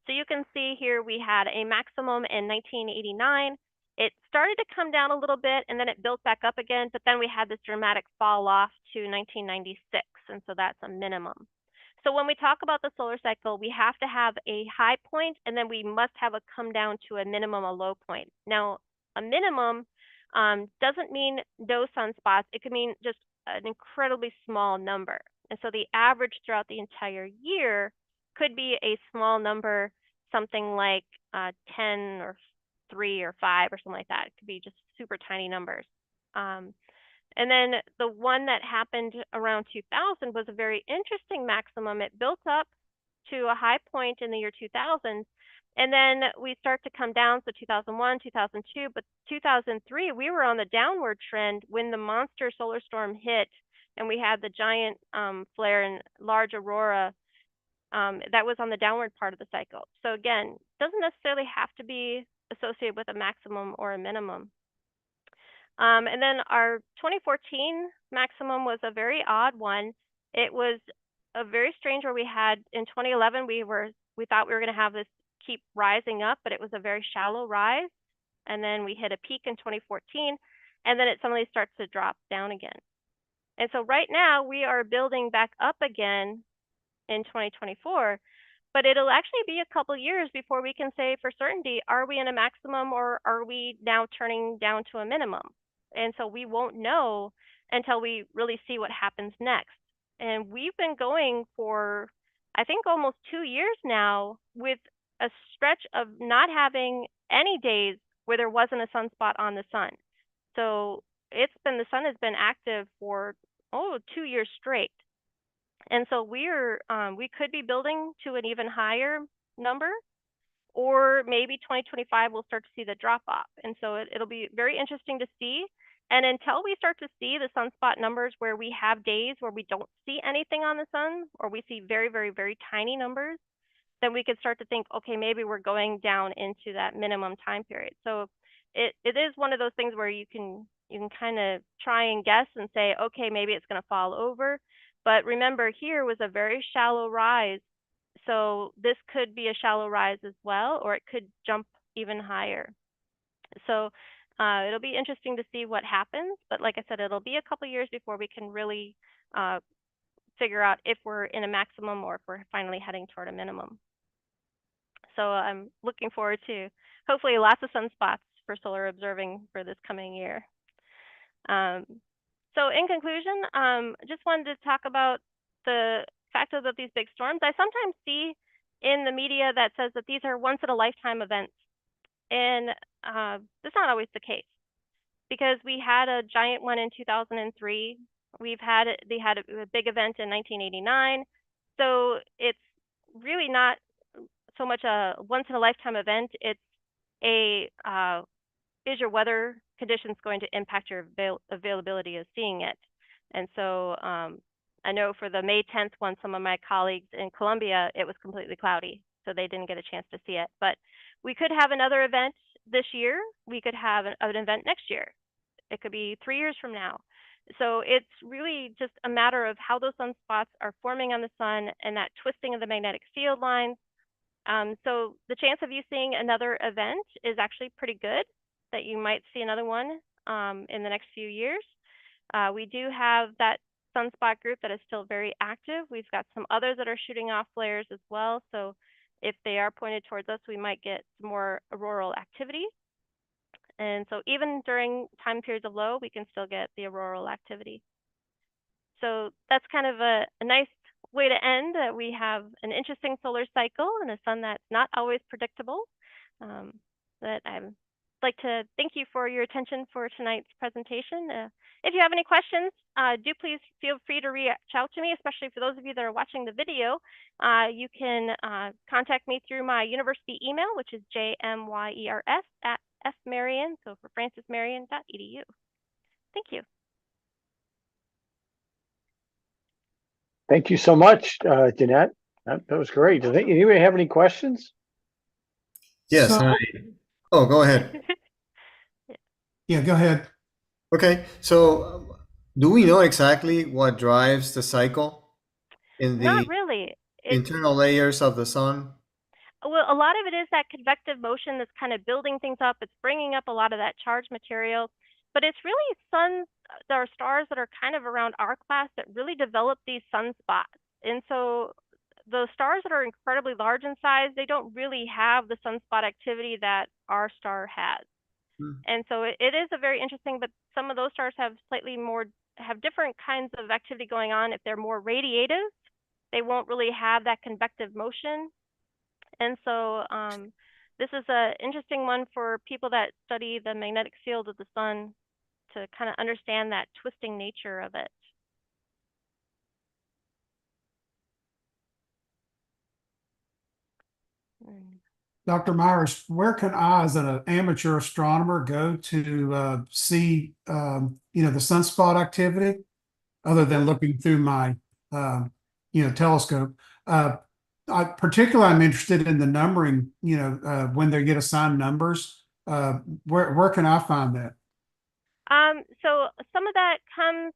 So you can see here we had a maximum in 1989. It started to come down a little bit, and then it built back up again, but then we had this dramatic fall off to 1996, and so that's a minimum. So when we talk about the solar cycle, we have to have a high point, and then we must have a come down to a minimum, a low point. Now, a minimum doesn't mean no sunspots. It could mean just an incredibly small number. And so the average throughout the entire year could be a small number, something like 10 or 3 or 5 or something like that. It could be just super tiny numbers. And then the one that happened around 2000 was a very interesting maximum. It built up to a high point in the year 2000, and then we start to come down, so 2001, 2002, but 2003, we were on the downward trend when the monster solar storm hit, and we had the giant flare and large aurora that was on the downward part of the cycle. So again, doesn't necessarily have to be associated with a maximum or a minimum. And then our 2014 maximum was a very odd one. It was a very strange where we had in 2011 we thought we were going to have this keep rising up, but it was a very shallow rise. And then we hit a peak in 2014, and then it suddenly starts to drop down again. And so right now we are building back up again in 2024, but it'll actually be a couple years before we can say for certainty, are we in a maximum or are we now turning down to a minimum? And so we won't know until we really see what happens next. And we've been going for, I think, almost 2 years now with a stretch of not having any days where there wasn't a sunspot on the sun. So the sun has been active for, 2 years straight. And so we could be building to an even higher number, or maybe 2025 we'll start to see the drop off. And so it'll be very interesting to see. And until we start to see the sunspot numbers where we have days where we don't see anything on the sun, or we see very, very, very tiny numbers, then we could start to think, okay, maybe we're going down into that minimum time period. So it is one of those things where you can kind of try and guess and say, okay, maybe it's going to fall over. But remember, here was a very shallow rise. So this could be a shallow rise as well, or it could jump even higher. So it'll be interesting to see what happens. But like I said, it'll be a couple years before we can really figure out if we're in a maximum or if we're finally heading toward a minimum. So I'm looking forward to hopefully lots of sunspots for solar observing for this coming year. So in conclusion, just wanted to talk about the fact that these big storms. I sometimes see in the media that says that these are once in a lifetime events. And that's not always the case, because we had a giant one in 2003. They had a big event in 1989. So it's really not so much a once in a lifetime event. It's is your weather conditions going to impact your availability of seeing it? And so I know for the May 10th one, some of my colleagues in Colombia, it was completely cloudy, so they didn't get a chance to see it. But we could have another event this year. We could have an event next year. It could be 3 years from now. So it's really just a matter of how those sunspots are forming on the sun and that twisting of the magnetic field lines. So the chance of you seeing another event is actually pretty good, that you might see another one in the next few years. We do have that sunspot group that is still very active. We've got some others that are shooting off flares as well. So if they are pointed towards us, we might get more auroral activity. And so even during time periods of low, we can still get the auroral activity. So that's kind of a nice way to end. We have an interesting solar cycle and a sun that's not always predictable. That I'd like to thank you for your attention for tonight's presentation. If you have any questions, do please feel free to reach out to me, especially for those of you that are watching the video. You can contact me through my university email, which is jmyers@fmarion, so for francismarion.edu. Thank you. Thank you so much, Jeanette. That was great. Does anybody have any questions? Yes. So- Hi. Oh, go ahead. Yeah, go ahead. Okay. So, do we know exactly what drives the cycle in Not the really. internal layers of the sun? Well, a lot of it is that convective motion that's kind of building things up. It's bringing up a lot of that charged material, but it's really suns, there are stars that are kind of around our class that really develop these sunspots. And so the stars that are incredibly large in size, they don't really have the sunspot activity that our star has. Hmm. And so it is a very interesting, but some of those stars have slightly more, have different kinds of activity going on. If they're more radiative, they won't really have that convective motion. And so this is an interesting one for people that study the magnetic field of the sun to kind of understand that twisting nature of it. Dr. Myers, where can I, as an amateur astronomer, go to see, the sunspot activity, other than looking through my, telescope? I'm interested in the numbering. When they get assigned numbers. Where can I find that? So some of that comes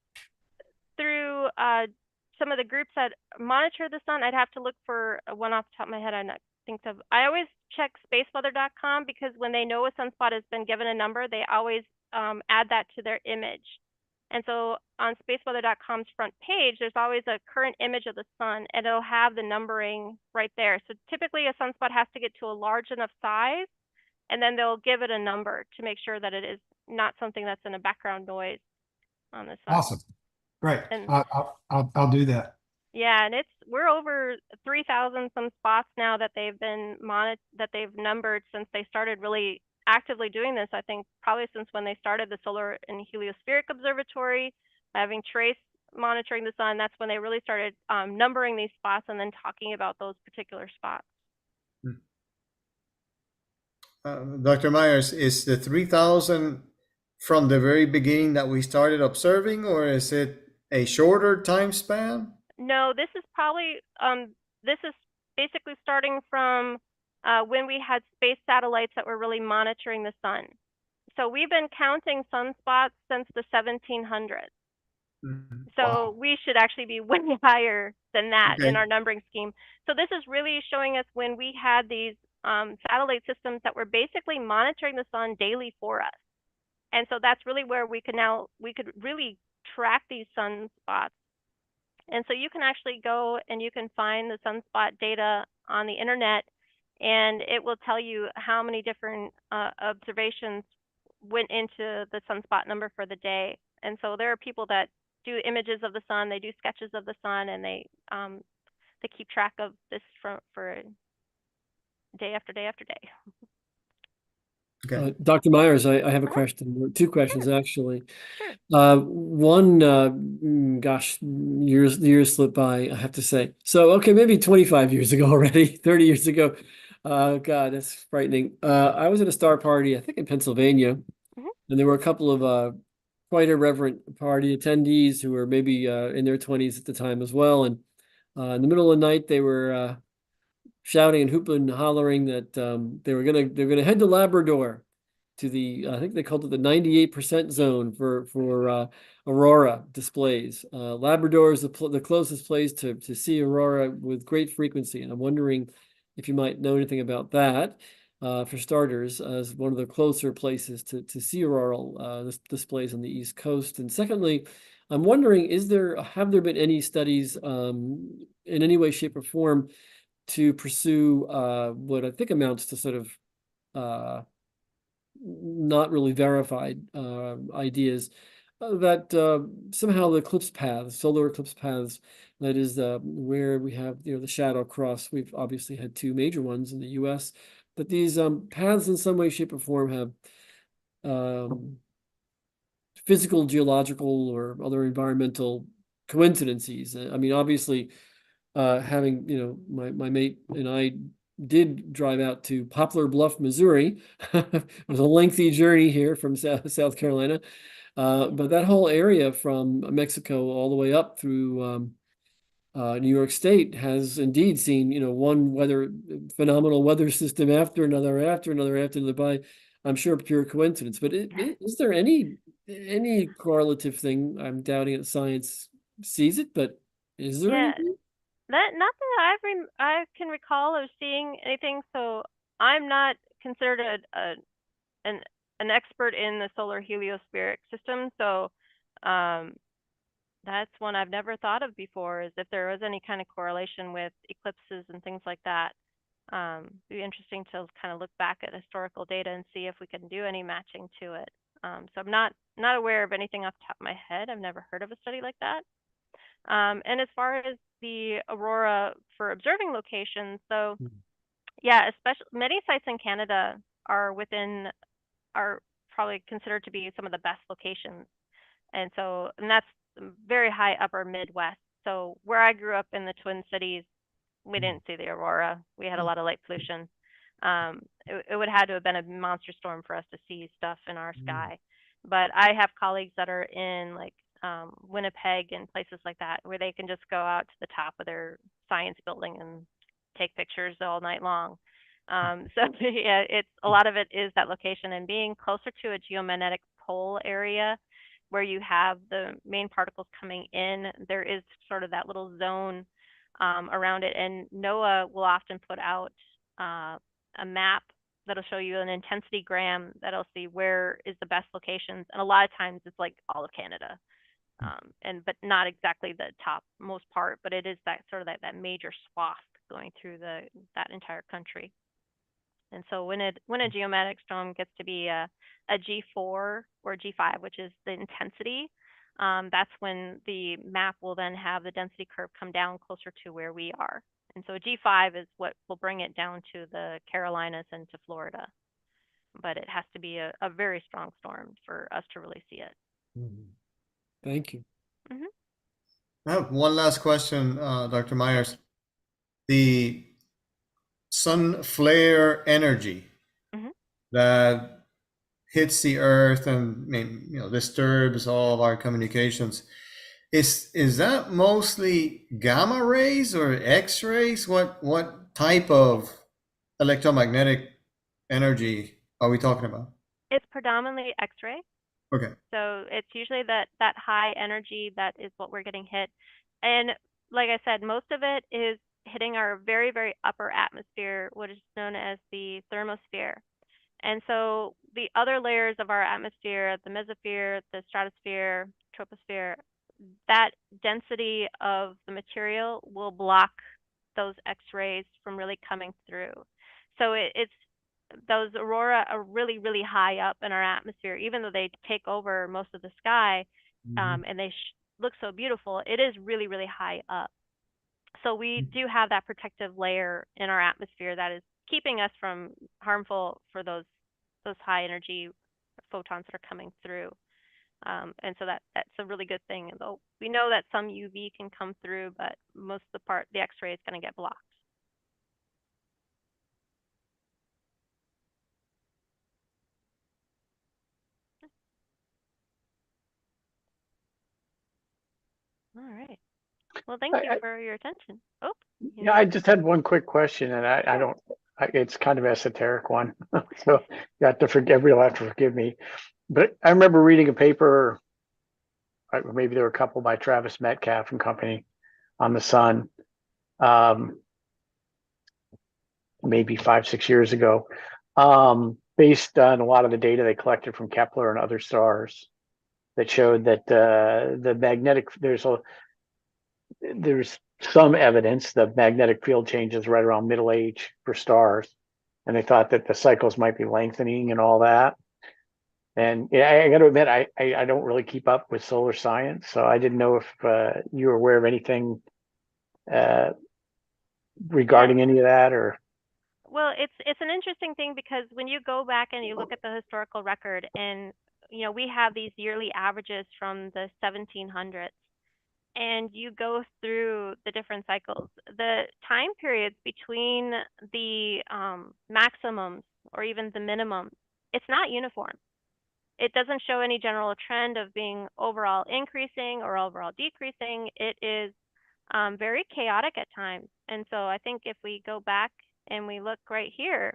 through some of the groups that monitor the sun. I'd have to look for one off the top of my head. I think of. I always check spaceweather.com because when they know a sunspot has been given a number, they always add that to their image. And so on spaceweather.com's front page, there's always a current image of the sun, and it'll have the numbering right there. So typically a sunspot has to get to a large enough size, and then they'll give it a number to make sure that it is not something that's in a background noise on the sun. Awesome. Great. And I'll do that. yeah, and we're over 3,000 some spots now that they've been that they've numbered since they started really actively doing this. I think probably since when they started the Solar and Heliospheric Observatory, having TRACE monitoring the sun, that's when they really started numbering these spots and then talking about those particular spots. Dr. Myers, is the 3,000 from the very beginning that we started observing, or is it a shorter time span? No, this is probably this is basically starting from when we had space satellites that were really monitoring the sun. So we've been counting sunspots since the 1700s. Mhm. So Wow. we should actually be way higher than that in Okay. our numbering scheme. So this is really showing us when we had these satellite systems that were basically monitoring the sun daily for us. And so that's really where we could really track these sunspots. And so you can actually go and you can find the sunspot data on the internet, and it will tell you how many different observations went into the sunspot number for the day. And so there are people that do images of the sun, they do sketches of the sun, and they keep track of this for day after day after day. Okay. Dr. Myers, I have a Uh-huh. question, or two questions actually. Sure. One, gosh, years slip by, I have to say. So, okay, maybe 25 years ago already, 30 years ago. God, that's frightening. I was at a star party, I think in Pennsylvania, Mhm. and there were a couple of quite irreverent party attendees who were maybe in their 20s at the time as well. And in the middle of the night, they were shouting and hooping and hollering that they were gonna head to Labrador, to the I think they called it the 98% zone for aurora displays. Labrador is the closest place to see aurora with great frequency, and I'm wondering if you might know anything about that. For starters, as one of the closer places to see auroral displays on the East Coast. And secondly, I'm wondering, have there been any studies in any way, shape, or form to pursue what I think amounts to sort of not really verified ideas that somehow the eclipse paths, solar eclipse paths, that is where we have, you know, the shadow cross. We've obviously had two major ones in the U.S., but these paths in some way, shape, or form have physical, geological, or other environmental coincidences. I mean, obviously, having, you know, my mate and I did drive out to Poplar Bluff, Missouri. It was a lengthy journey here from South Carolina. But that whole area from Mexico all the way up through New York State has indeed seen, you know, one phenomenal weather system after another by, I'm sure, pure coincidence. But is there any correlative thing? I'm doubting that science sees it, but is there Yeah, anything? not that I can recall of seeing anything. So I'm not considered an an expert in the solar heliospheric system. So um, that's one I've never thought of before, is if there was any kind of correlation with eclipses and things like that. It'd be interesting to kind of look back at historical data and see if we can do any matching to it. So I'm not aware of anything off the top of my head. I've never heard of a study like that. And as far as the aurora for observing locations, so yeah, especially many sites in Canada are probably considered to be some of the best locations. And that's very high upper Midwest. So where I grew up in the Twin Cities, we didn't see the aurora. We had a lot of light pollution. It would have had to have been a monster storm for us to see stuff in our sky. But I have colleagues that are in like Winnipeg and places like that, where they can just go out to the top of their science building and take pictures all night long. So yeah, it's a lot of it is that location and being closer to a geomagnetic pole area where you have the main particles coming in. There is sort of that little zone around it, and NOAA will often put out a map that'll show you an intensity gram that'll see where is the best locations, and a lot of times it's like all of Canada, but not exactly the top most part, but it is that sort of that major swath going through that entire country. And so when a geomagnetic storm gets to be a G4 or G5, which is the intensity, that's when the map will then have the density curve come down closer to where we are. And so a G5 is what will bring it down to the Carolinas and to Florida. But it has to be a very strong storm for us to really see it. Thank you. I have one last question, Dr. Myers. The sun flare energy that hits the earth and, you know, disturbs all of our communications, is that mostly gamma rays or X-rays? What type of electromagnetic energy are we talking about? It's predominantly X-ray. Okay. So it's usually that high energy that is what we're getting hit. And like I said, most of it is hitting our very, very upper atmosphere, what is known as the thermosphere. And so the other layers of our atmosphere, the mesosphere, the stratosphere, troposphere, that density of the material will block those X-rays from really coming through. So it's those aurora are really, really high up in our atmosphere, even though they take over most of the sky, and they look so beautiful. It is really, really high up. So we do have that protective layer in our atmosphere that is keeping us from harmful for those high energy photons that are coming through. And so that's a really good thing. Though we know that some UV can come through, but most of the part, the X-ray is going to get blocked. All right. Well, thank you for your attention. Oh, Yeah, I just had one quick question, and I don't. It's kind of esoteric one, so you have to forgive. You'll have to forgive me. But I remember reading a paper, maybe there were a couple by Travis Metcalf and company on the sun, maybe 5-6 years ago, based on a lot of the data they collected from Kepler and other stars that showed that the magnetic there's some evidence the magnetic field changes right around middle age for stars, and they thought that the cycles might be lengthening and all that. And yeah, I got to admit, I don't really keep up with solar science, so I didn't know if you were aware of anything uh, Yeah. regarding any of that, or Well, it's an interesting thing because when you go back and you look at the historical record, and we have these yearly averages from the 1700s, and you go through the different cycles, the time periods between the maximums or even the minimums, it's not uniform. It doesn't show any general trend of being overall increasing or overall decreasing. It is very chaotic at times. And so I think if we go back and we look right here,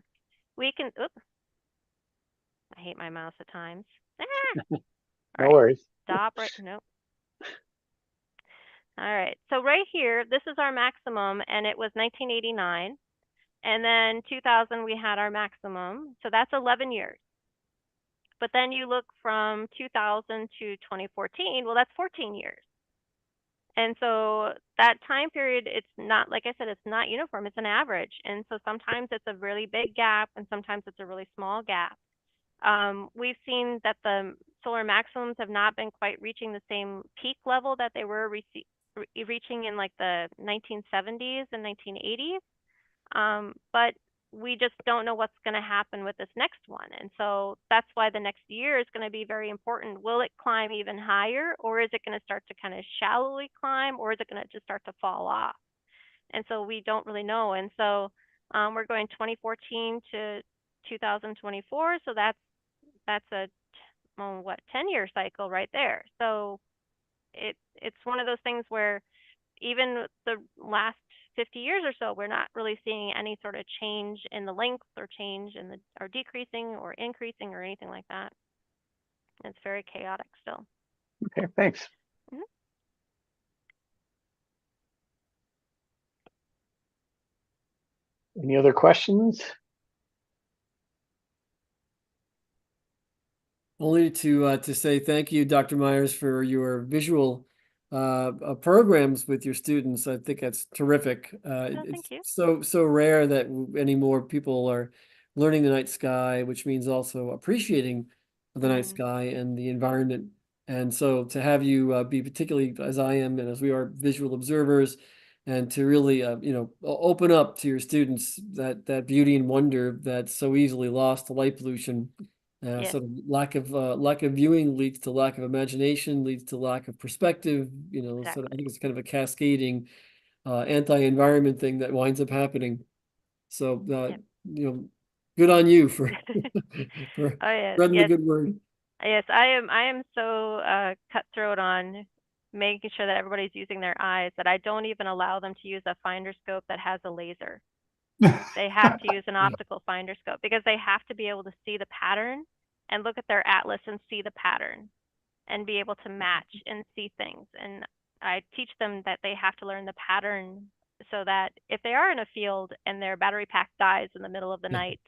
we can, oops, I hate my mouse at times. Ah! All no right, worries. stop right, nope. All right, so right here, this is our maximum, and it was 1989. And then 2000, we had our maximum. So that's 11 years. But then you look from 2000 to 2014, well, that's 14 years. And so that time period, it's not, like I said, it's not uniform, it's an average. And so sometimes it's a really big gap and sometimes it's a really small gap. We've seen that the solar maximums have not been quite reaching the same peak level that they were reaching in like the 1970s and 1980s. But we just don't know what's going to happen with this next one. And so that's why the next year is going to be very important. Will it climb even higher, or is it going to start to kind of shallowly climb, or is it going to just start to fall off? And so we don't really know. And so we're going 2014 to 2024. So that's a 10-year cycle right there. So it's one of those things where even the last 50 years or so, we're not really seeing any sort of change in the length or change in the or decreasing or increasing or anything like that. It's very chaotic still. Okay, thanks. Mhm. Any other questions? Only to say thank you, Dr. Myers, for your visual programs with your students. I think that's terrific. Oh, thank It's you. so rare that any more people are learning the night sky, which means also appreciating the night sky and the environment. And so to have you be particularly, as I am and as we are, visual observers, and to really open up to your students that beauty and wonder that's so easily lost to light pollution. Yes, Sort of lack of viewing leads to lack of imagination, leads to lack of perspective. Sort of, I exactly. think it's kind of a cascading anti-environment thing that winds up happening. So Yep. good on you for for Oh yes, spreading the yes, good word. yes. I am so cutthroat on making sure that everybody's using their eyes that I don't even allow them to use a finder scope that has a laser. They have to use an optical finder scope because they have to be able to see the pattern and look at their atlas and see the pattern and be able to match and see things. And I teach them that they have to learn the pattern so that if they are in a field and their battery pack dies in the middle of the night,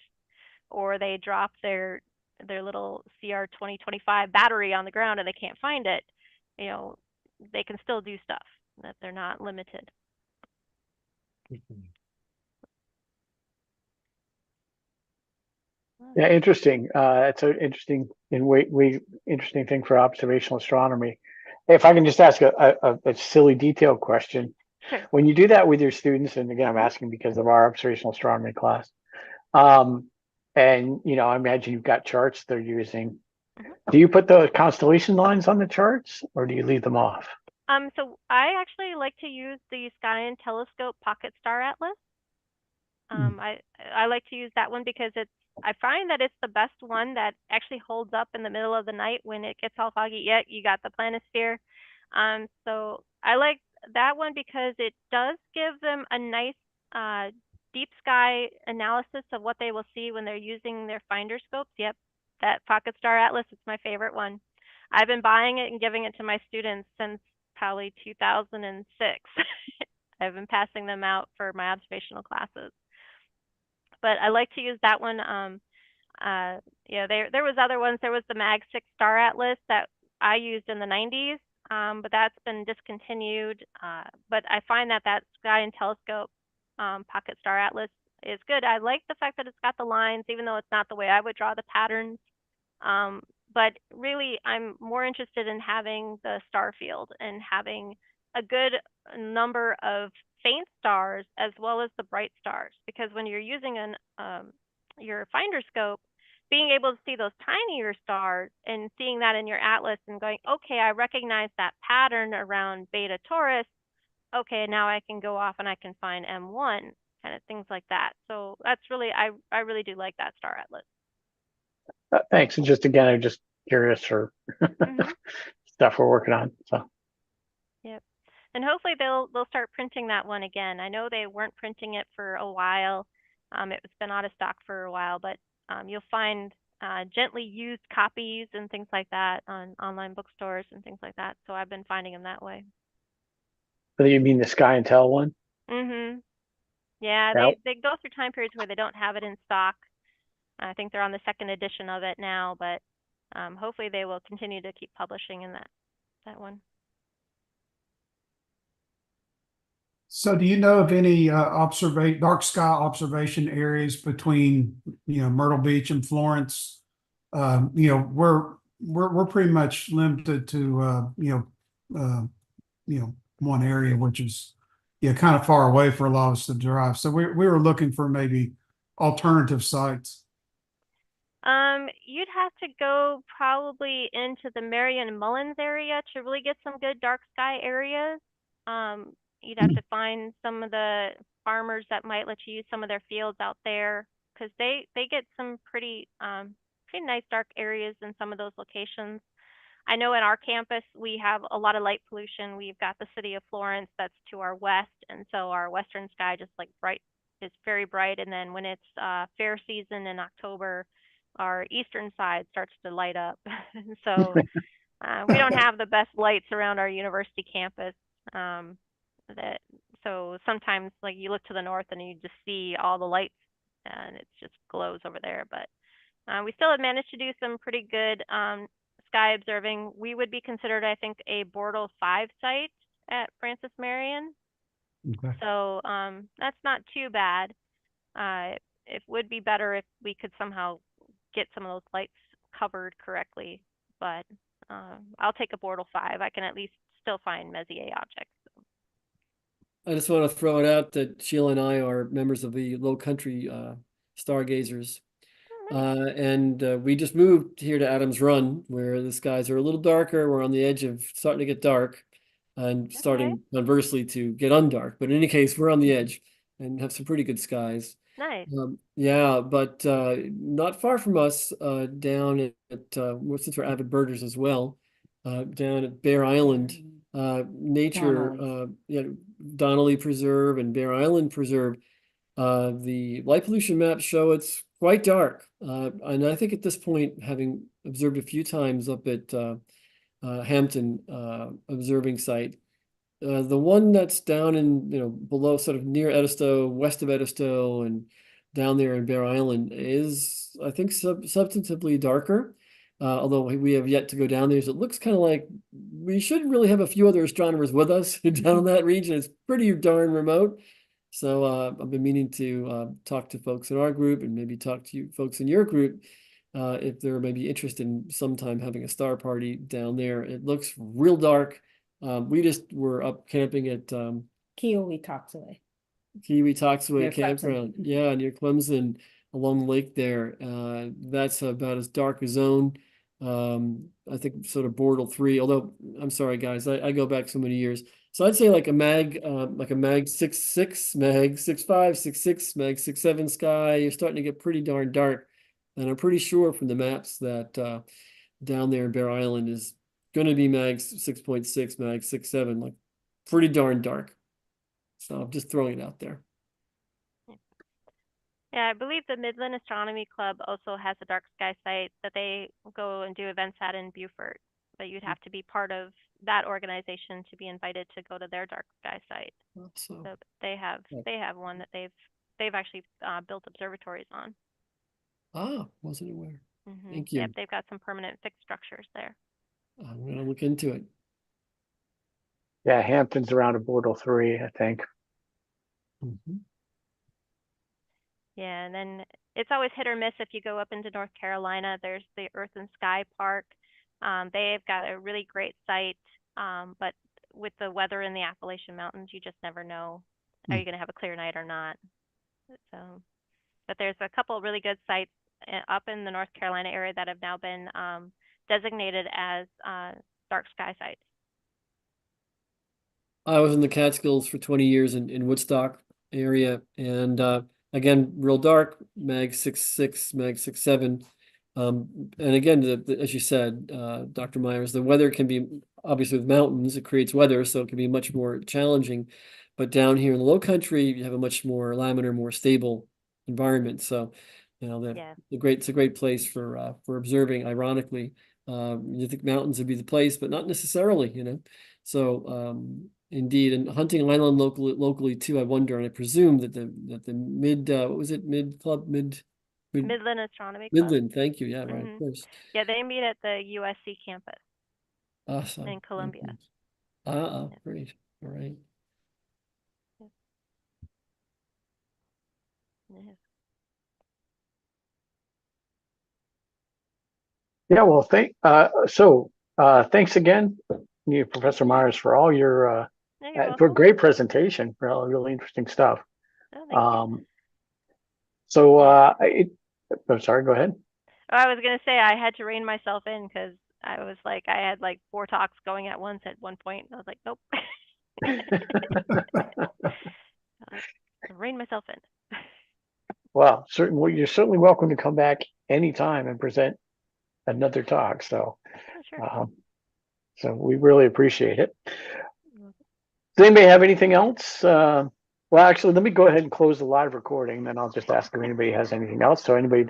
or they drop their little CR 2025 battery on the ground and they can't find it, you know, they can still do stuff, that they're not limited. Yeah, interesting. It's an interesting and way interesting thing for observational astronomy. If I can just ask a silly detail question. Sure. When you do that with your students, and again, I'm asking because of our observational astronomy class, um, and I imagine you've got charts they're using. Mhm. Do you put the constellation lines on the charts, or do you leave them off? So I actually like to use the Sky and Telescope Pocket Star Atlas. I like to use that one because I find that it's the best one that actually holds up in the middle of the night when it gets all foggy. Yet you got the planisphere. So I like that one because it does give them a nice deep sky analysis of what they will see when they're using their finder scopes. Yep, that Pocket Star Atlas is my favorite one. I've been buying it and giving it to my students since probably 2006. I've been passing them out for my observational classes. But I like to use that one. There was other ones. There was the Mag 6 Star Atlas that I used in the 90s, but that's been discontinued. But I find that Sky and Telescope Pocket Star Atlas is good. I like the fact that it's got the lines, even though it's not the way I would draw the patterns. but really I'm more interested in having the star field and having a good number of faint stars as well as the bright stars, because when you're using your finder scope, being able to see those tinier stars and seeing that in your atlas and going, okay, I recognize that pattern around Beta Taurus. Okay, now I can go off and I can find M1, kind of things like that. So that's really, I really do like that star atlas. Thanks. And just again, I'm just curious for Mm-hmm. stuff we're working on. So Yep. And hopefully they'll start printing that one again. I know they weren't printing it for a while. It's been out of stock for a while, but you'll find gently used copies and things like that on online bookstores and things like that. So I've been finding them that way. you mean the Sky and Tell one? Mm-hmm. Yeah, That they go through time periods where they don't have it in stock. I think they're on the second edition of it now, but hopefully they will continue to keep publishing in that one. So do you know of any dark sky observation areas between, Myrtle Beach and Florence? We're pretty much limited to one area, which is kind of far away for a lot of us to drive. So we were looking for maybe alternative sites. You'd have to go probably into the Marion Mullins area to really get some good dark sky areas. You'd have to find some of the farmers that might let you use some of their fields out there, because they get some pretty nice dark areas in some of those locations. I know at our campus we have a lot of light pollution. We've got the city of Florence that's to our west, and so our western sky just like bright is very bright. And then when it's fair season in October, our eastern side starts to light up. So we don't have the best lights around our university campus. That so sometimes like you look to the north and you just see all the lights and it just glows over there. But we still have managed to do some pretty good sky observing. We would be considered, I think, a Bortle 5 site at Francis Marion. Okay. So that's not too bad. It would be better if we could somehow get some of those lights covered correctly, but I'll take a Bortle 5. I can at least still find Messier objects. I just want to throw it out that Sheila and I are members of the Low Country Stargazers. And we just moved here to Adams Run, where the skies are a little darker. We're on the edge of starting to get dark and starting conversely to get undark. But in any case, we're on the edge and have some pretty good skies. Nice. Yeah, but not far from us, down at since we're avid birders as well, down at Bear Island, nature, Donnelly Preserve and Bear Island Preserve. The light pollution maps show it's quite dark. And I think at this point, having observed a few times up at Hampton observing site, the one that's down in, below sort of near Edisto, west of Edisto and down there in Bear Island is, I think, substantively darker. Although we have yet to go down there. So it looks kind of like we should really have a few other astronomers with us down in that region. It's pretty darn remote. So I've been meaning to talk to folks in our group and maybe talk to you folks in your group if they're maybe interested in sometime having a star party down there. It looks real dark. We just were up camping at Kiwi Toxaway. Kiwi Toxaway Near campground. Clemson. Yeah, near Clemson along the lake there. That's about as dark a zone. I think sort of Bortle 3, although I'm sorry guys, I go back so many years. So I'd say like a mag 6.6, mag 6.5, 6.6, mag 6.7 sky. You're starting to get pretty darn dark. And I'm pretty sure from the maps that down there in Bear Island is going to be mag 6.6, mag 6.7, like pretty darn dark. So I'm just throwing it out there. Yeah, I believe the Midland Astronomy Club also has a dark sky site that they go and do events at in Beaufort, but you'd have to be part of that organization to be invited to go to their dark sky site. So they have one that they've actually built observatories on. Wasn't aware. Mm-hmm. Thank you. Yep, they've got some permanent fixed structures there. I'm gonna look into it. Yeah, Hampton's around a Bortle 3, I think. Mm-hmm. Yeah, and then it's always hit or miss if you go up into North Carolina. There's the Earth and Sky Park. They've got a really great site, but with the weather in the Appalachian Mountains, you just never know. Are you going to have a clear night or not? So, but there's a couple of really good sites up in the North Carolina area that have now been designated as dark sky sites. I was in the Catskills for 20 years in Woodstock area, and again, real dark, mag 6.6, mag 6.7. And again, as you said, Dr. Myers, the weather can be, obviously with mountains, it creates weather, so it can be much more challenging. But down here in the low country, you have a much more laminar, more stable environment. So, you know, it's a great place for observing. Ironically, you think mountains would be the place, but not necessarily, you know. So, indeed, and hunting island locally too. I wonder, and I presume that the Midland Astronomy Club. Midland, thank you. Yeah, right, of course. Yeah, they meet at the USC campus Awesome. in Columbia. Great. All right. Yeah. Yeah, well, thanks again, Professor Myers, for all your for a great presentation, really interesting stuff. Oh, thank you. So I'm sorry, go ahead. Oh, I was gonna say I had to rein myself in because I was like I had like 4 talks going at once at one point. I was like, nope. Rein myself in. Well, you're certainly welcome to come back anytime and present another talk. So, sure. So we really appreciate it. Does anybody have anything else? Well, actually, let me go ahead and close the live recording, then I'll just ask if anybody has anything else. So anybody